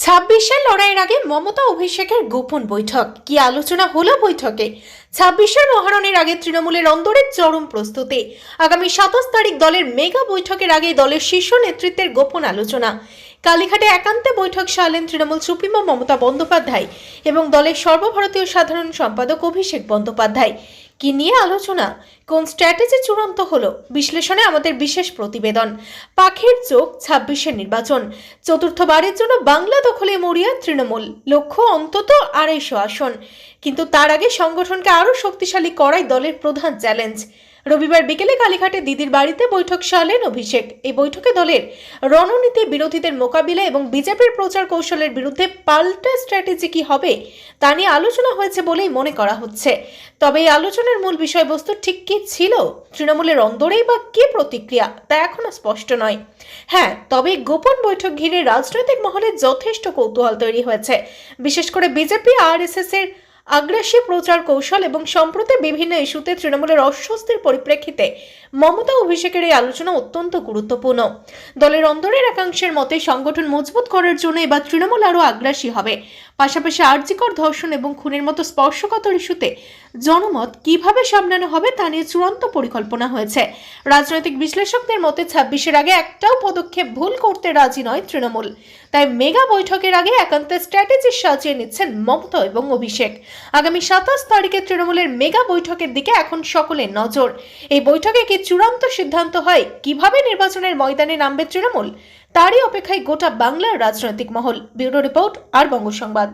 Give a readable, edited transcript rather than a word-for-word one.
ছাব্বিশের লড়াইয়ের আগে মমতা অভিষেকের গোপন বৈঠক, কি আলোচনা হলো বৈঠকে? ছাব্বিশের মহারণের আগে তৃণমূলের অন্দরের চরম প্রস্তুতি। আগামী 27 তারিখ দলের মেগা বৈঠকের আগে দলের শীর্ষ নেতৃত্বের গোপন আলোচনা। কালীঘাটে একান্তে বৈঠক সারলেন তৃণমূল সুপ্রিমো মমতা বন্দ্যোপাধ্যায় এবং দলের সর্বভারতীয় সাধারণ সম্পাদক অভিষেক বন্দ্যোপাধ্যায়। কি নিয়ে আলোচনা, কোন স্ট্র্যাটেজি চূড়ান্ত হলো, বিশ্লেষণে আমাদের বিশেষ প্রতিবেদন। পাখির চোখ 26-এর নির্বাচন, চতুর্থবারের জন্য বাংলা দখলে মরিয়া তৃণমূল, লক্ষ্য অন্তত 250 আসন। কিন্তু তার আগে সংগঠনকে আরও শক্তিশালী করাই দলের প্রধান চ্যালেঞ্জ। রবিবার বিকেলে কালীঘাটে দিদির বাড়িতে বৈঠক সারলেন অভিষেক। এই বৈঠকে দলের রণনীতি, বিরোধীদের মোকাবিলা এবং বিজেপির প্রচার কৌশলের বিরুদ্ধে পাল্টা স্ট্র্যাটেজি কি হবে তা নিয়ে আলোচনা হয়েছে বলেই মনে করা হচ্ছে। তবে এই আলোচনার মূল বিষয়বস্তু ঠিক কি ছিল, তৃণমূলের অন্দরেই বা কি প্রতিক্রিয়া, তা এখনো স্পষ্ট নয়। হ্যাঁ, তবে গোপন বৈঠক ঘিরে রাজনৈতিক মহলে যথেষ্ট কৌতূহল তৈরি হয়েছে, বিশেষ করে বিজেপি আরএসএস এর আগ্রাসী প্রচার কৌশল এবং সম্প্রতি বিভিন্ন ইস্যুতে তৃণমূলের অস্বস্তির পরিপ্রেক্ষিতে মমতা অভিষেকের এই আলোচনা অত্যন্ত গুরুত্বপূর্ণ। দলের অন্দরের একাংশের মতে সংগঠন মজবুত করার জন্য এবার তৃণমূল আরও আগ্রাসী হবে। পাশাপাশি আরজিকর ধর্ষণ এবং খুনের মতো স্পর্শকাতর ইস্যুতে জনমত কিভাবে সামলানো হবে তা নিয়ে চূড়ান্ত পরিকল্পনা হয়েছে। রাজনৈতিক বিশ্লেষকদের মতে 26-এর আগে একটাও পদক্ষেপ ভুল করতে রাজি নয় তৃণমূল। তাই মেগা বৈঠকের আগে একান্ত স্ট্র্যাটেজি সাজিয়ে নিচ্ছেন মমতা এবং অভিষেক। আগামী 27 তারিখে তৃণমূলের মেগা বৈঠকের দিকে এখন সকলের নজর। এই বৈঠকে কি চূড়ান্ত সিদ্ধান্ত হয় কিভাবে নির্বাচনের ময়দানে নামবে তৃণমূল, তারই অপেক্ষায় গোটা বাংলার রাজনৈতিক মহল। ব্যুরো রিপোর্ট, আর বঙ্গ সংবাদ।